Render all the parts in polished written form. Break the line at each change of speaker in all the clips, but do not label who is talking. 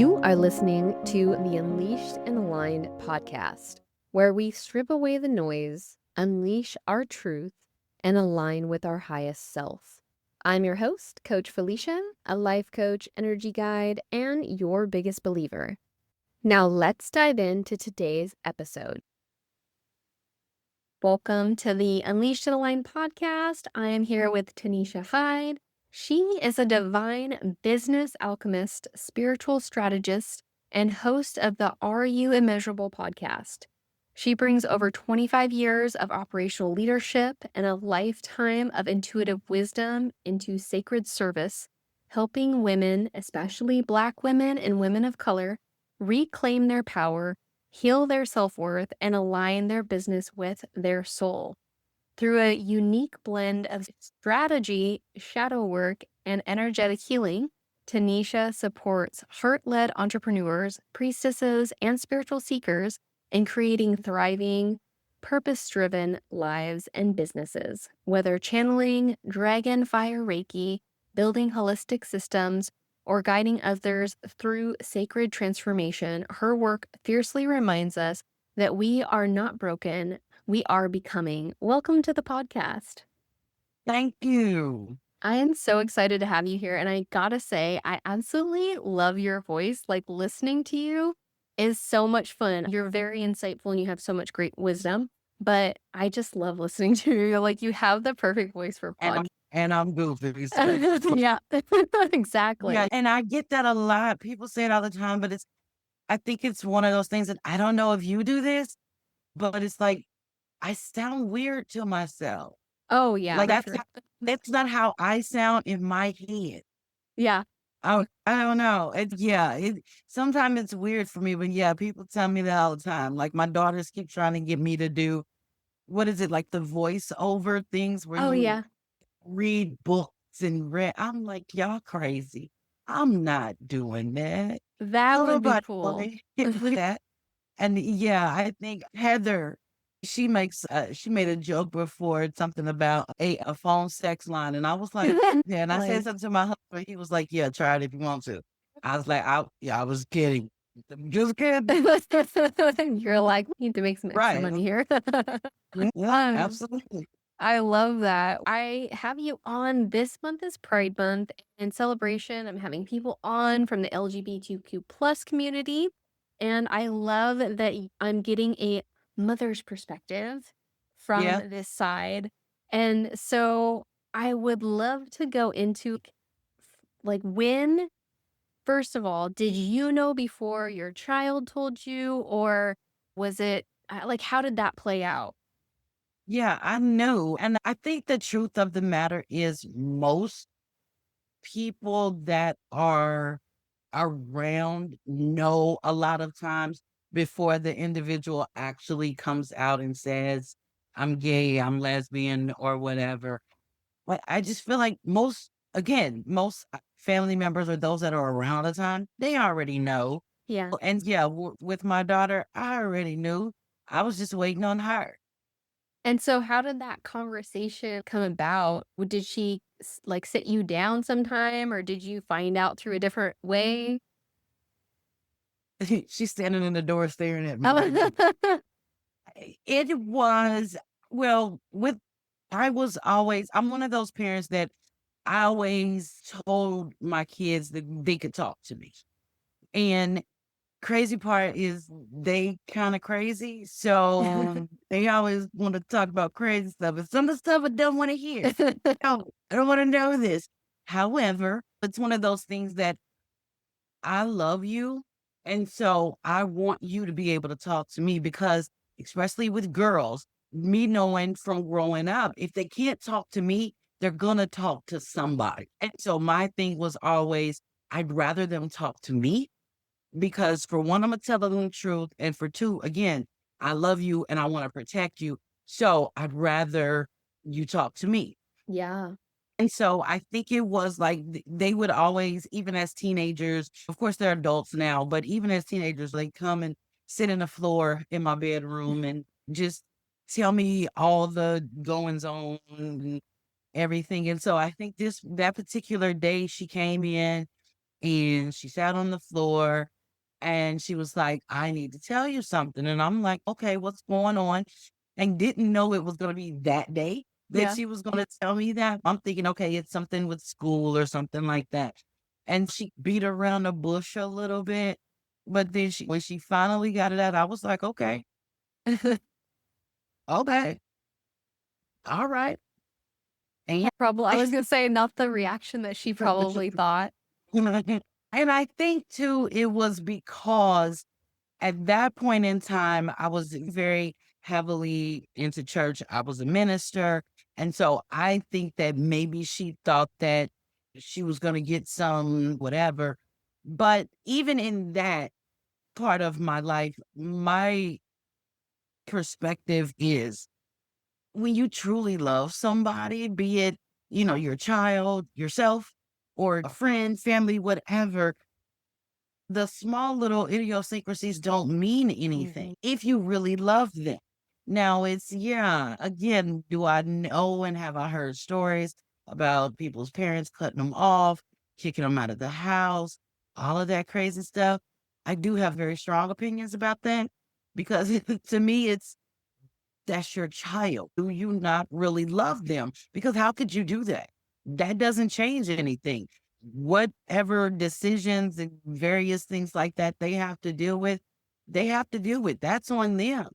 You are listening to the Unleashed and Aligned podcast, where we strip away the noise, unleash our truth, and align with our highest self. I'm your host, Coach Felicia, a life coach, energy guide, and your biggest believer. Now let's dive into today's episode. Welcome to the Unleashed and Aligned podcast. I am here with Tanisha Hyde. She is a divine business alchemist, spiritual strategist, and host of the Are You Immeasurable podcast. She brings over 25 years of operational leadership and a lifetime of intuitive wisdom into sacred service, helping women, especially Black women and women of color, reclaim their power, heal their self-worth, and align their business with their soul. Through a unique blend of strategy, shadow work, and energetic healing, Tanisha supports heart-led entrepreneurs, priestesses, and spiritual seekers in creating thriving, purpose-driven lives and businesses. Whether channeling dragon fire Reiki, building holistic systems, or guiding others through sacred transformation, her work fiercely reminds us that we are not broken, we are becoming. Welcome to the podcast.
Thank you.
I am so excited to have you here. And I gotta say, I absolutely love your voice. Like, listening to you is so much fun. You're very insightful and you have so much great wisdom. But I just love listening to you. Like, you have the perfect voice for
And
podcast.
I'm goofy. So,
Yeah, exactly.
yeah, and I get that a lot. People say it all the time, but I think it's one of those things that I don't know if you do this, but it's like I sound weird to myself.
Oh, yeah.
Like
For sure.
that's not how I sound in my head.
Yeah.
I don't know. Sometimes it's weird for me, but yeah, people tell me that all the time. Like my daughters keep trying to get me to do what is it, like the voiceover things where
Oh,
you
yeah.
read books and read. I'm like, y'all crazy. I'm not doing that.
That
Don't
would be
nobody
cool.
want to hear that. And yeah, I think Heather, she made a joke before, something about a phone sex line. And I was like, yeah, and I said
Like,
something to my husband. He was like, yeah, try it if you want to. I was like, I was kidding. Just kidding.
you're like, we need to make some extra
Right.
money here.
Yeah,
Um,
absolutely.
I love that. I have you on. This month is Pride Month. In celebration, I'm having people on from the LGBTQ plus community. And I love that I'm getting a mother's perspective from
Yeah.
this side. And so I would love to go into like when, first of all, did you know before your child told you, or was it like, how did that play out?
Yeah, I know. And I think the truth of the matter is most people that are around know a lot of times before the individual actually comes out and says, I'm gay, I'm lesbian, or whatever. But I just feel like most family members or those that are around all the time, they already know.
Yeah.
And yeah, with my daughter, I already knew. I was just waiting on her.
And so how did that conversation come about? Did she like sit you down sometime, or did you find out through a different way?
She's standing in the door staring at me right now.
Oh.
It was, well, with I'm one of those parents that I always told my kids that they could talk to me. And crazy part is they kind of crazy. So they always want to talk about crazy stuff. And some of the stuff I don't want to hear. I don't want to know this. However, it's one of those things that I love you. And so I want you to be able to talk to me because, especially with girls, me knowing from growing up, if they can't talk to me, they're going to talk to somebody. And so my thing was always, I'd rather them talk to me because for one, I'm going to tell them the truth. And for two, again, I love you and I want to protect you. So I'd rather you talk to me.
Yeah.
And so I think it was like they would always, even as teenagers, of course they're adults now, but even as teenagers, they come and sit in the floor in my bedroom and just tell me all the goings on and everything. And so I think that particular day she came in and she sat on the floor and she was like, "I need to tell you something." And I'm like, "Okay, what's going on?" And didn't know it was gonna be that day that
Yeah.
she was gonna tell me that. I'm thinking, okay, it's something with school or something like that. And she beat around the bush a little bit. But then when she finally got it out, I was like, okay, okay, all right. And
Probably I was gonna say not the reaction that she probably thought.
and I think too, it was because at that point in time, I was very heavily into church. I was a minister. And so I think that maybe she thought that she was going to get some whatever. But even in that part of my life, my perspective is when you truly love somebody, be it, your child, yourself, or a friend, family, whatever, the small little idiosyncrasies don't mean anything
Mhm.
if you really love them. Now it's, yeah, again, do I know and have I heard stories about people's parents cutting them off, kicking them out of the house, all of that crazy stuff? I do have very strong opinions about that because to me, that's your child. Do you not really love them? Because how could you do that? That doesn't change anything. Whatever decisions and various things like that they have to deal with, they have to deal with. That's on them.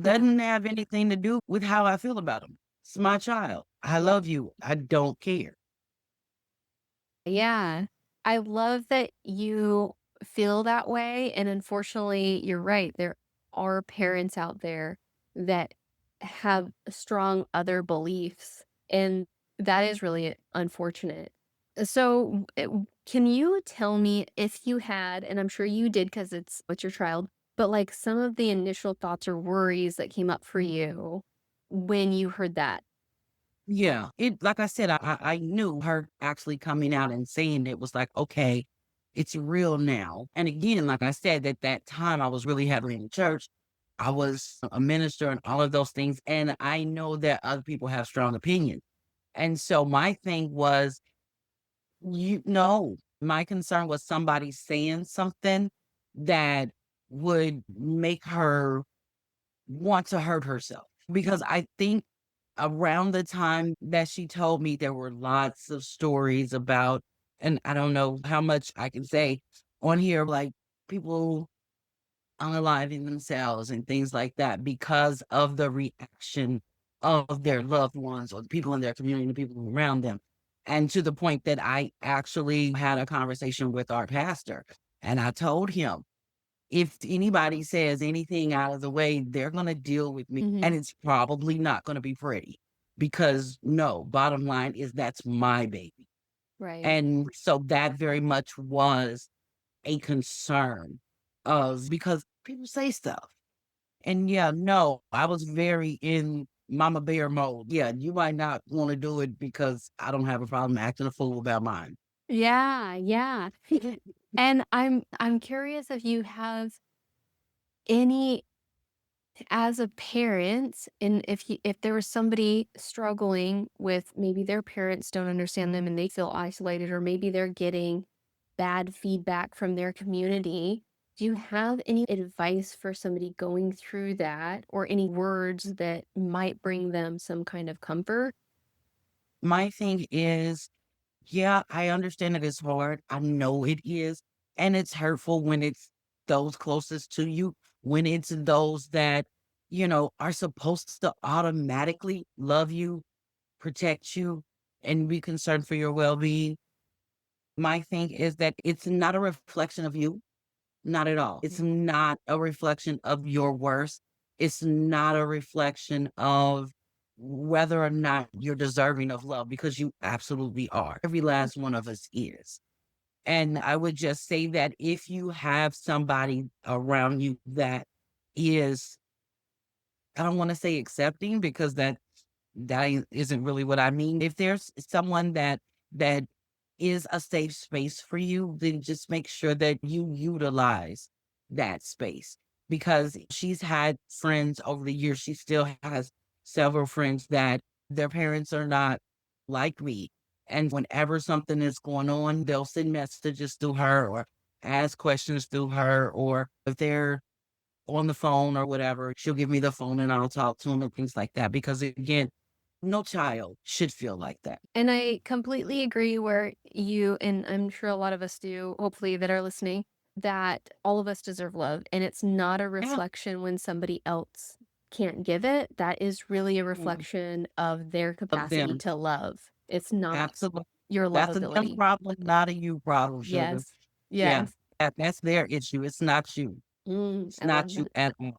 Doesn't have anything to do with how I feel about them. It's my child. I love you. I don't care.
Yeah. I love that you feel that way, and unfortunately, you're right, there are parents out there that have strong other beliefs, and that is really unfortunate. So, can you tell me if you had, and I'm sure you did because it's your child, but, like, some of the initial thoughts or worries that came up for you when you heard that?
Yeah, it like I said, I knew her actually coming out and saying it was like, okay, it's real now. And again, like I said, at that time I was really heavily in the church. I was a minister and all of those things. And I know that other people have strong opinions. And so my thing was, my concern was somebody saying something that would make her want to hurt herself. Because I think around the time that she told me, there were lots of stories about, and I don't know how much I can say on here, like people unaliving themselves and things like that because of the reaction of their loved ones or the people in their community, the people around them. And to the point that I actually had a conversation with our pastor and I told him, if anybody says anything out of the way, they're going to deal with me. And
Mhm.
it's probably not going to be pretty because no, bottom line is that's my baby.
Right.
And so that very much was a concern of because people say stuff. And yeah, no, I was very in mama bear mode. Yeah, you might not want to do it because I don't have a problem acting a fool about mine.
Yeah, yeah. And I'm curious if you have any as a parent, and if there was somebody struggling with maybe their parents don't understand them and they feel isolated, or maybe they're getting bad feedback from their community. Do you have any advice for somebody going through that, or any words that might bring them some kind of comfort?
My thing is, yeah, I understand it is hard. I know it is. And it's hurtful when it's those closest to you, when it's those that, are supposed to automatically love you, protect you, and be concerned for your well being. My thing is that it's not a reflection of you, not at all. It's not a reflection of your worth. It's not a reflection of whether or not you're deserving of love because you absolutely are. Every last one of us is. And I would just say that if you have somebody around you that is, I don't want to say accepting because that isn't really what I mean. If there's someone that is a safe space for you, then just make sure that you utilize that space because she's had friends over the years. She still has several friends that their parents are not like me. And whenever something is going on, they'll send messages through her or ask questions through her. Or if they're on the phone or whatever, she'll give me the phone and I'll talk to them and things like that. Because again, no child should feel like that.
And I completely agree where you and I'm sure a lot of us do, hopefully, that are listening, that all of us deserve love, and it's not a
Yeah.
reflection when somebody else can't give it. That is really a
Mhm.
reflection of their
Of
capacity
them.
to love. It's not
Absolutely.
your
That's a them
lovability.
problem, not a you problem, sugar.
Yes.
Yeah.
Yes.
That's their issue. It's not you. It's
I love
not you
that.
at all.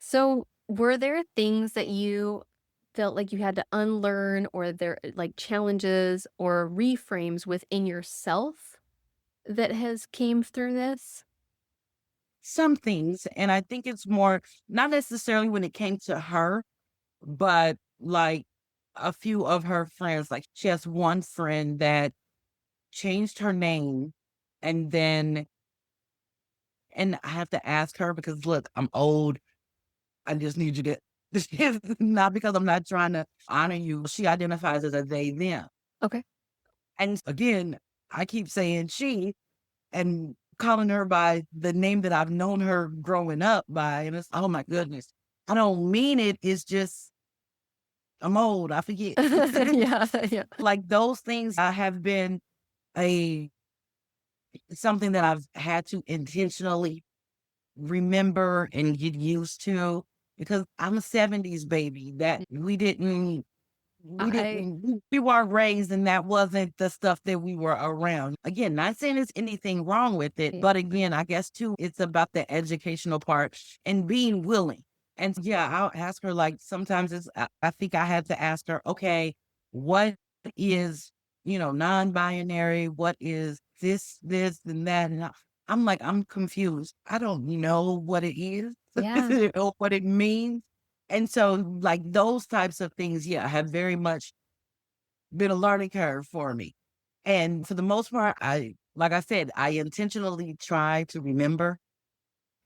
So, were there things that you felt like you had to unlearn or there like challenges or reframes within yourself that has came through this?
Some things, and I think it's more not necessarily when it came to her, but like a few of her friends. Like she has one friend that changed her name and then and I have to ask her because look, I'm old. I just need you to not because I'm not trying to honor you. She identifies as a they them.
Okay.
And again, I keep saying she and calling her by the name that I've known her growing up by. And it's, oh my goodness. I don't mean it. It's just, I'm old. I forget.
Yeah, yeah.
Like those things I have been a something that I've had to intentionally remember and get used to because I'm a 70s baby that we
I
didn't we weren't raised and that wasn't the stuff that we were around. Again, not saying there's anything wrong with it, but again, I guess too, it's about the educational part and being willing. And yeah, I'll ask her like sometimes I think I had to ask her, okay, what is, non-binary? What is this, and that? And I'm like, I'm confused. I don't know what it is
yeah.
or what it means. And so, like, those types of things, yeah, have very much been a learning curve for me. And for the most part, like I said, I intentionally try to remember,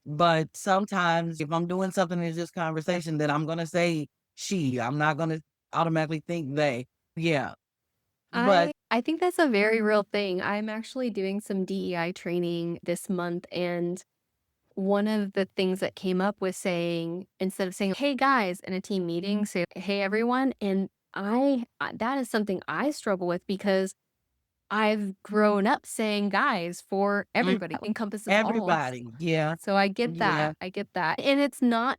but sometimes if I'm doing something in this conversation that I'm going to say she, I'm not going to automatically think they. Yeah. But
I think that's a very real thing. I'm actually doing some DEI training this month, and one of the things that came up was saying instead of saying, "Hey guys," in a team meeting, say, "Hey everyone." And that is something I struggle with because I've grown up saying guys for
mm,
everybody, encompasses all.
everybody, yeah,
So I get
yeah,
that. I get that. And it's not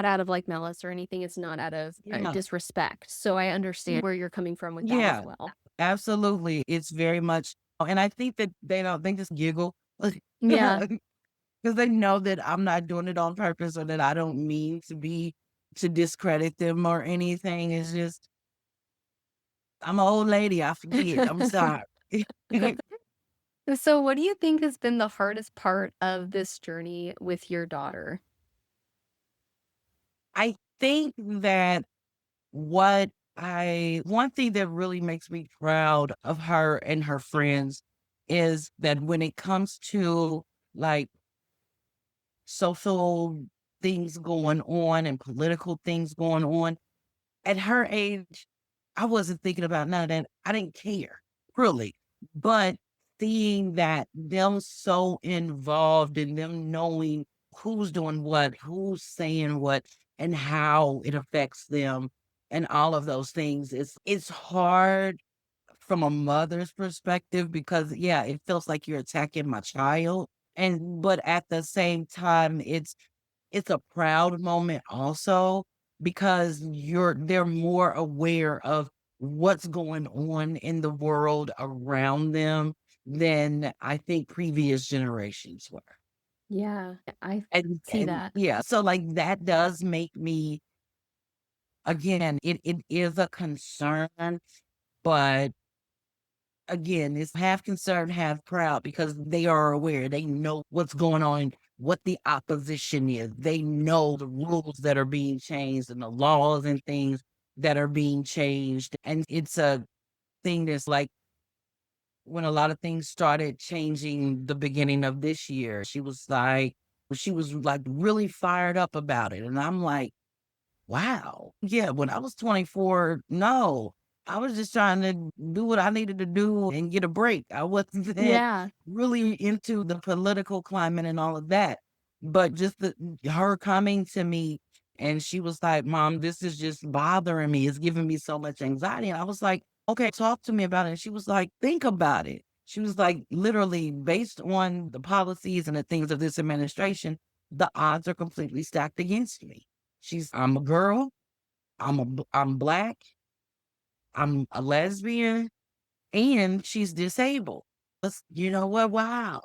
out of like malice or anything. It's not out of
yeah,
disrespect. So I understand where you're coming from with that as
yeah,
well.
absolutely. It's very much, and I think that they just giggle.
Yeah.
'Cause they know that I'm not doing it on purpose or that I don't mean to discredit them or anything. It's just I'm an old lady, I forget. I'm sorry.
So what do you think has been the hardest part of this journey with your daughter?
I think that what I one thing that really makes me proud of her and her friends is that when it comes to, like, social things going on and political things going on, at her age, I wasn't thinking about none of that. I didn't care, really. But seeing that them so involved and them knowing who's doing what, who's saying what, and how it affects them and all of those things, it's hard from a mother's perspective because yeah, it feels like you're attacking my child. And but at the same time, it's a proud moment also because they're more aware of what's going on in the world around them than I think previous generations were.
Yeah, I see
And
that.
yeah, so like that does make me again, it is a concern, but again, it's half concerned, half proud because they are aware. They know what's going on, what the opposition is. They know the rules that are being changed and the laws and things that are being changed. And it's a thing that's like when a lot of things started changing the beginning of this year, she was like really fired up about it. And I'm like, wow. Yeah, when I was 24, no. I was just trying to do what I needed to do and get a break. I wasn't that
Yeah.
really into the political climate and all of that. But just her coming to me and she was like, Mom, this is just bothering me. It's giving me so much anxiety. And I was like, okay, talk to me about it. And she was like, think about it. She was like, literally, based on the policies and the things of this administration, the odds are completely stacked against me. I'm a girl. I'm black. I'm a lesbian and she's disabled. You know what? Wow.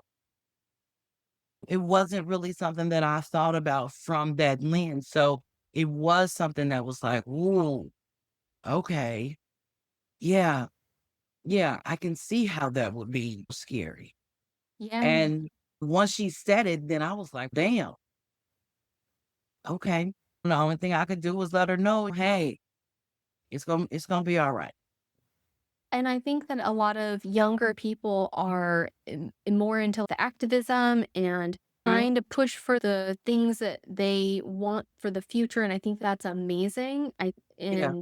It wasn't really something that I thought about from that lens. So it was something that was like, ooh, okay. Yeah. Yeah. I can see how that would be scary.
Yeah.
And once she said it, then I was like, damn, okay. The only thing I could do was let her know, hey, it's gonna be all right.
And I think that a lot of younger people are more into the activism and
Mhm.
trying to push for the things that they want for the future. And I think that's amazing.
Yeah.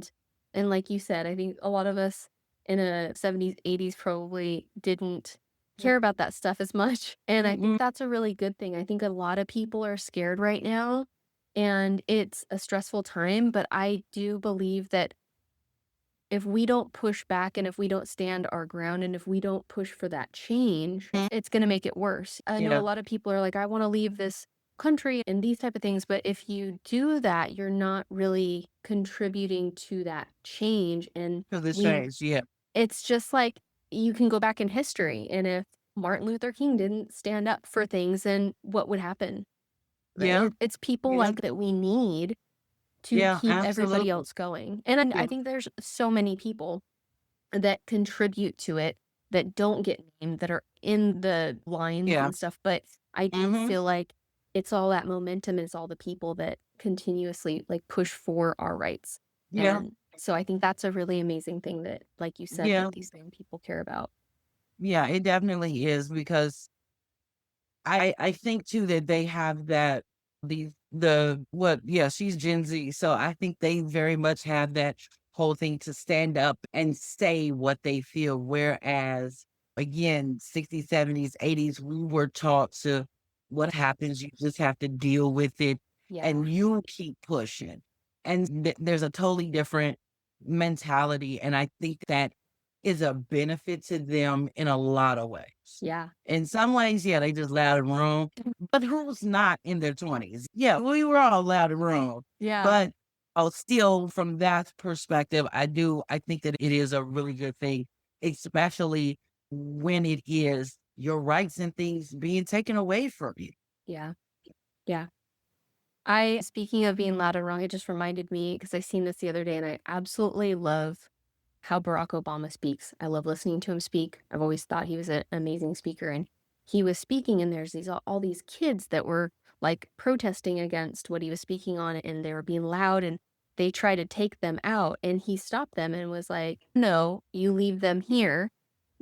And like you said, I think a lot of us in a 70s, 80s probably didn't care about that stuff as much. And I think
Mm-mm.
that's a really good thing. I think a lot of people are scared right now and it's a stressful time, but I do believe that if we don't push back and if we don't stand our ground and if we don't push for that change,
Mhm.
it's gonna make it worse. I know a
Yeah.
lot of people are like, "I wanna leave this country," and these type of things, but if you do that, you're not really contributing to that change, and
Because it's
we
changed. Yeah.
it's just like you can go back in history, and if Martin Luther King didn't stand up for things, then what would happen?
Yeah.
It's people
Yeah.
like that we need to
Yeah.
keep everybody
Absolutely.
else going, and I
Yeah.
think there's so many people that contribute to it that don't get named, that are in the lines
Yeah.
and stuff, but I do
Mhm.
feel like it's all that momentum, it's all the people that continuously, like, push for our rights,
Yeah.
and so I think that's a really amazing thing that, like you said,
Yeah.
that these young people care about.
Yeah, it definitely is because I think too that they have that the what yeah, she's Gen Z. So I think they very much have that whole thing to stand up and say what they feel. Whereas again, 60s, 70s, 80s, we were taught to what happens, you just have to deal with it
Yeah,
and you keep pushing. And there's a totally different mentality. And I think that is a benefit to them in a lot of ways.
yeah,
In some ways, yeah, they just loud and wrong, but who's not in their 20s? Yeah, we were all loud and wrong,
yeah,
but, oh, still from that perspective, I think that it is a really good thing, especially when it is your rights and things being taken away from you.
yeah, yeah. I speaking of being loud and wrong, it just reminded me because I seen this the other day, and I absolutely love how Barack Obama speaks. I love listening to him speak. I've always thought he was an amazing speaker, and he was speaking, and there's all these kids that were like protesting against what he was speaking on, and they were being loud, and they tried to take them out, and he stopped them and was like, "No, you leave them here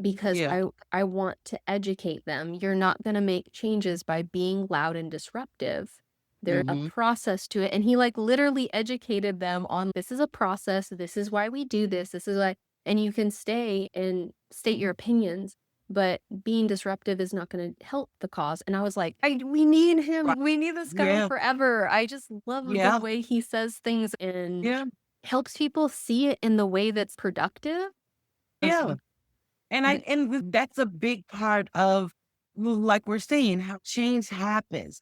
because
Yeah,
I want to educate them. You're not going to make changes by being loud and disruptive. There's a
mhm,
process to it." And he like literally educated them on this is a process. This is why we do this. This is why, and you can stay and state your opinions, but being disruptive is not going to help the cause. And I was like, we need
right,
him. We need this guy
yeah,
forever. I just love the
yeah,
way he says things and
yeah,
helps people see it in the way that's productive.
yeah,
Um,
and that's a big part of, like we're saying, how change happens.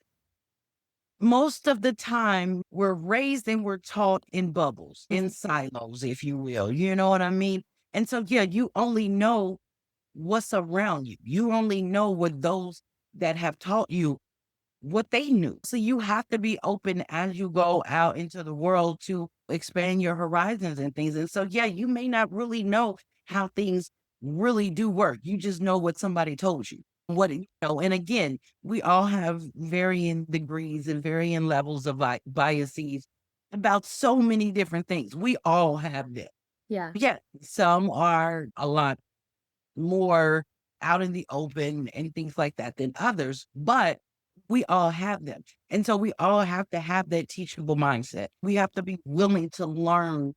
Most of the time, we're raised and we're taught in bubbles, in
mhm.
silos, if you will. You know what I mean? And so, yeah, you only know what's around you. You only know what those that have taught you what they knew. So you have to be open as you go out into the world to expand your horizons and things. And so, yeah, you may not really know how things really do work. You just know what somebody told you. And again, we all have varying degrees and varying levels of biases about so many different things. We all have them.
Yeah.
Yeah, some are a lot more out in the open and things like that than others, but we all have them. And so we all have to have that teachable mindset. We have to be willing to learn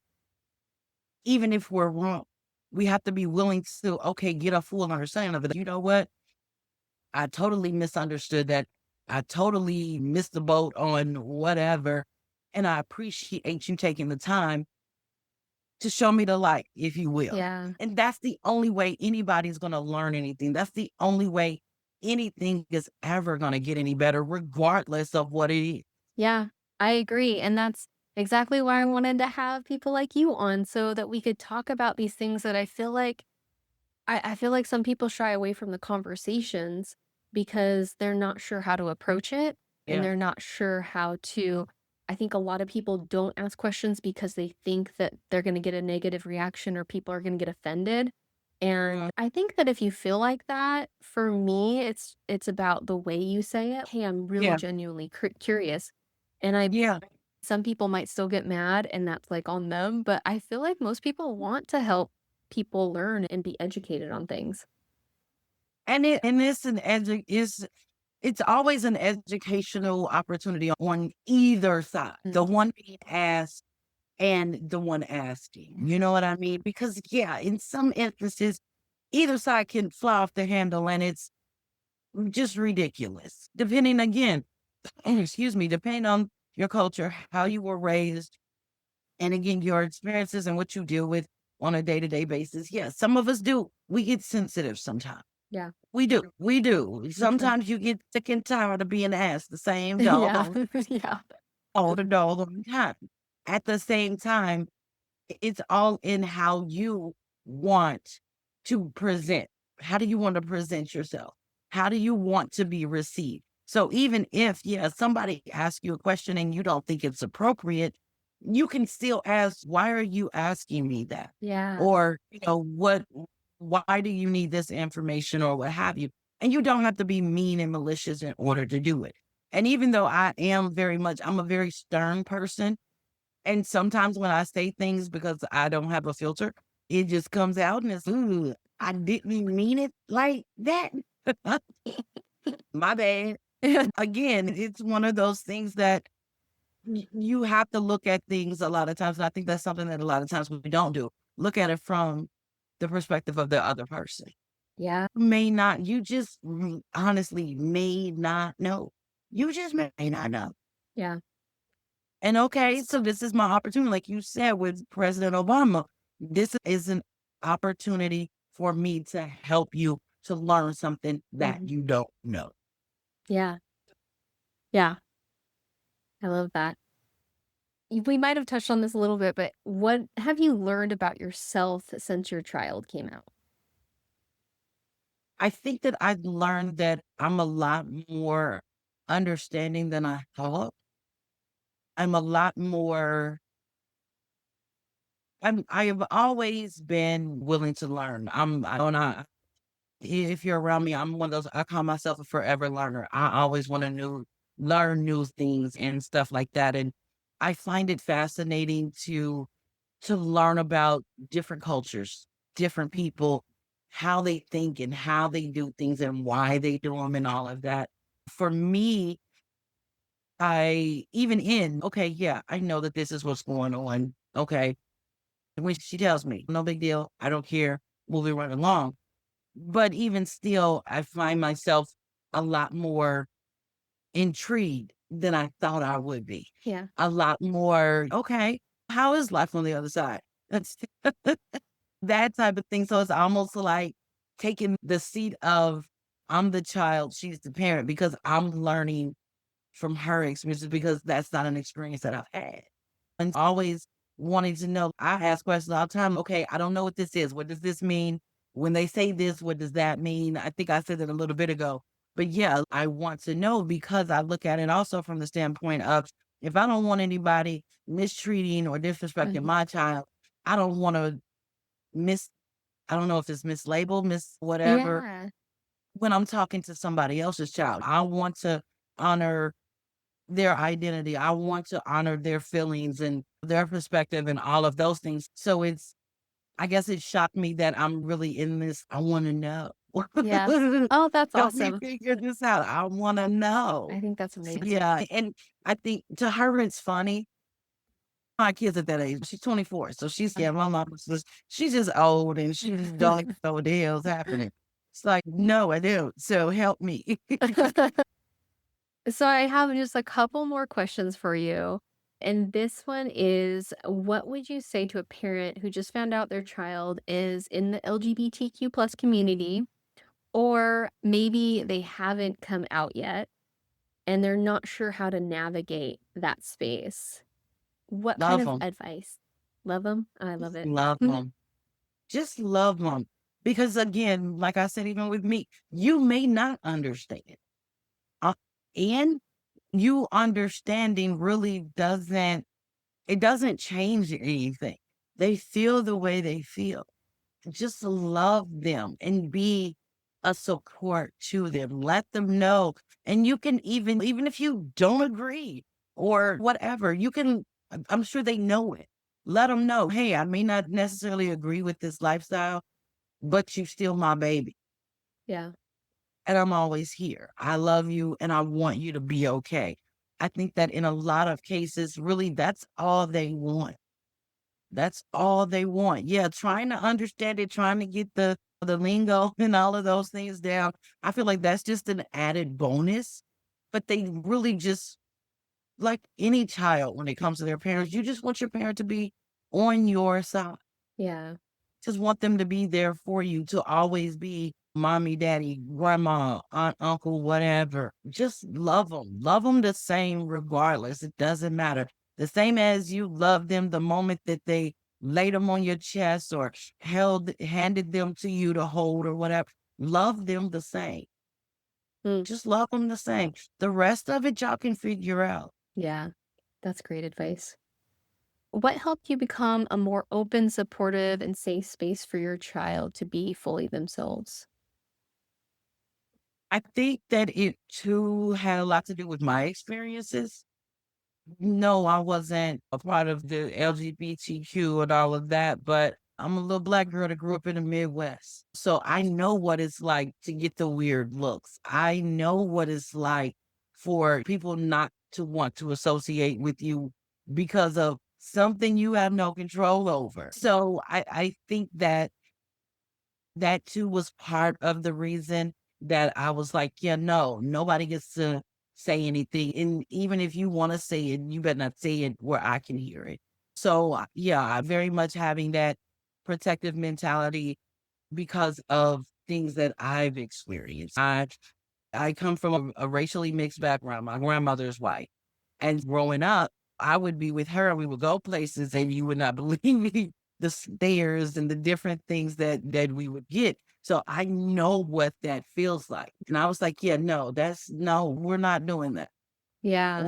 even if we're wrong, we have to be willing to, okay, get a full understanding of it. You know what? I totally misunderstood that. I totally missed the boat on whatever. And I appreciate you taking the time to show me the light, if you will.
Yeah.
And that's the only way anybody's going to learn anything. That's the only way anything is ever going to get any better, regardless of what it is.
Yeah, I agree. And that's exactly why I wanted to have people like you on so that we could talk about these things that I feel like some people shy away from the conversations because they're not sure how to approach it and
Yeah.
they're not sure how to. I think a lot of people don't ask questions because they think that they're going to get a negative reaction or people are going to get offended. And I think that if you feel like that, for me, it's about the way you say it. Hey, I'm really
Yeah.
genuinely curious. And I
Yeah.
some people might still get mad and that's like on them, but I feel like most people want to help people learn and be educated on things.
And it's an it's always an educational opportunity on either side.
Mm,
The one being asked and the one asking. You know what I mean? Because yeah, in some instances, either side can fly off the handle and it's just ridiculous. Depending again, excuse me, depending on your culture, how you were raised, and again, your experiences and what you deal with on a day-to-day basis. Yeah, some of us do. We get sensitive sometimes.
yeah,
We do. We do.
for sure.
Sometimes you get sick and tired of being asked the same
Yeah,
doggone
yeah,
all the doggone time. At the same time, it's all in how you want to present. How do you want to present yourself? How do you want to be received? So even if, yeah, somebody asks you a question and you don't think it's appropriate, you can still ask, why are you asking me that?
yeah,
Or, why do you need this information or what have you? And you don't have to be mean and malicious in order to do it. And even though I'm a very stern person, and sometimes when I say things because I don't have a filter, it just comes out and it's, "Ooh, I didn't mean it like that. My bad." Again, it's one of those things that you have to look at things a lot of times, and I think that's something that a lot of times we don't do. Look at it from the perspective of the other person.
yeah,
You just honestly may not know. You just may not know.
yeah,
And okay, so this is my opportunity. Like you said with President Obama, this is an opportunity for me to help you to learn something that
mhm,
you don't know.
yeah, yeah. I love that. We might have touched on this a little bit, but what have you learned about yourself since your child came out?
I think that I've learned that I'm a lot more understanding than I thought. I'm a lot more I have always been willing to learn. I don't know. If you're around me, I'm one of those, I call myself a forever learner. I always want to learn new things and stuff like that. And I find it fascinating to learn about different cultures, different people, how they think and how they do things and why they do them and all of that. For me, I even in, okay, yeah, I know that this is what's going on. Okay. When she tells me, no big deal, I don't care, moving right along. But even still, I find myself a lot more intrigued than I thought I would be.
Yeah,
A lot more, okay, how is life on the other side? That's that type of thing. So it's almost like taking the seat of I'm the child, she's the parent, because I'm learning from her experiences because that's not an experience that I've had. And always wanting to know. I ask questions all the time. Okay, I don't know what this is. What does this mean? When they say this, what does that mean? I think I said that a little bit ago. But yeah, I want to know because I look at it also from the standpoint of if I don't want anybody mistreating or disrespecting
mhm,
my child, I don't want to miss, I don't know if it's mislabeled, miss whatever.
yeah,
When I'm talking to somebody else's child, I want to honor their identity. I want to honor their feelings and their perspective and all of those things. So I guess it shocked me that I'm really in this. I want to know.
yeah. Oh, that's
Help me
awesome.
figure this out. I want to know.
I think that's amazing.
Yeah. And I think to her, it's funny my kids at that age. She's 24, so yeah, my mom was just she's just old and she just don't know what the hell's happening. It's like, no, I don't. So help me.
So I have just a couple more questions for you. And this one is, what would you say to a parent who just found out their child is in the LGBTQ plus community, or maybe they haven't come out yet and they're not sure how to navigate that space? What kind
Love
of
them.
advice? Love them? I love
Just
it.
love them. Just love them. Because again, like I said, even with me, you may not understand. Uh, and you understanding really doesn't change anything. They feel the way they feel. Just love them and be a support to them. Let them know. And you can even if you don't agree or whatever, I'm sure they know it. Let them know, hey, I may not necessarily agree with this lifestyle, but you still my baby.
Yeah.
And I'm always here. I love you and I want you to be okay. I think that in a lot of cases, really, that's all they want. That's all they want. Yeah, trying to understand it, trying to get the lingo and all of those things down. I feel like that's just an added bonus, but they really just like any child when it comes to their parents, you just want your parent to be on your side.
Yeah.
Just want them to be there for you, to always be mommy, daddy, grandma, aunt, uncle, whatever. Just love them. Love them the same regardless. It doesn't matter. The same as you love them the moment that they laid them on your chest or handed them to you to hold or whatever. Love them the same.
Mm,
Just love them the same. The rest of it, y'all can figure out.
yeah. That's great advice. What helped you become a more open, supportive, and safe space for your child to be fully themselves?
I think that it too had a lot to do with my experiences. No, I wasn't a part of the LGBTQ and all of that, but I'm a little black girl that grew up in the Midwest. So I know what it's like to get the weird looks. I know what it's like for people not to want to associate with you because of something you have no control over. So I think that that too was part of the reason that I was like, yeah, no, nobody gets to say anything. And even if you want to say it, you better not say it where I can hear it. So, yeah, I very much having that protective mentality because of things that I've experienced. I come from a racially mixed background. My grandmother is white. And growing up, I would be with her and we would go places and you would not believe me, the stares and the different things that we would get. So I know what that feels like. And I was like, yeah, no, no, we're not doing that.
Yeah.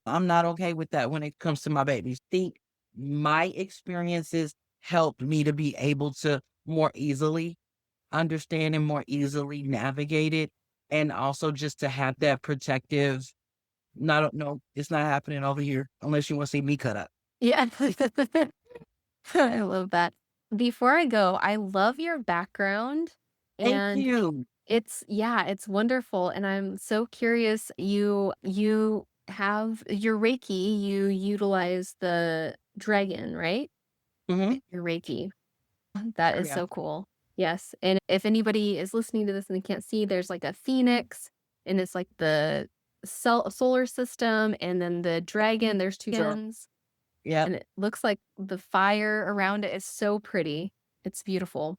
I'm not okay with that when it comes to my babies. Think my experiences helped me to be able to more easily understand and more easily navigate it. And also just to have that protective not no, it's not happening over here unless you wanna see me cut up.
Yeah. I love that. Before I go, I love your background,
Thank
and
you.
it's wonderful, and I'm so curious. You have your Reiki, you utilize the dragon, right?
Mhm.
Your Reiki. That
Oh,
is
yeah.
so cool. Yes, and if anybody is listening to this and they can't see, there's like a phoenix, and it's like the solar system, and then the dragon, there's 2
Sure.
dragons,
Yep.
and it looks like the fire around it is so pretty. It's beautiful.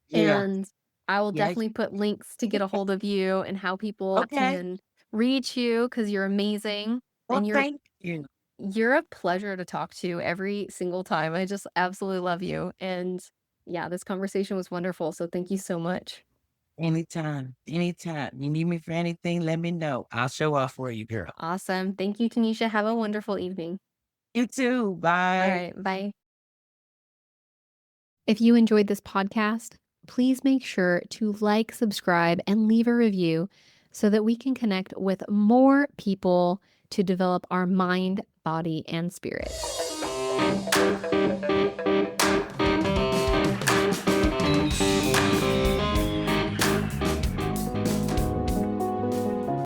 Yeah.
And I will
Yeah.
definitely put links to get a hold of you and how people
Okay.
can reach you because 'cause you're amazing,
Well,
and
thank you.
you're a pleasure to talk to every single time. I just absolutely love you, and yeah, this conversation was wonderful, so thank you so much.
Anytime, anytime. You need me for anything, let me know. I'll show up for you, girl.
Awesome. Thank you, Tanisha. Have a wonderful evening.
You too. Bye.
Alright, bye. If you enjoyed this podcast, please make sure to like, subscribe, and leave a review so that we can connect with more people to develop our mind, body, and spirit.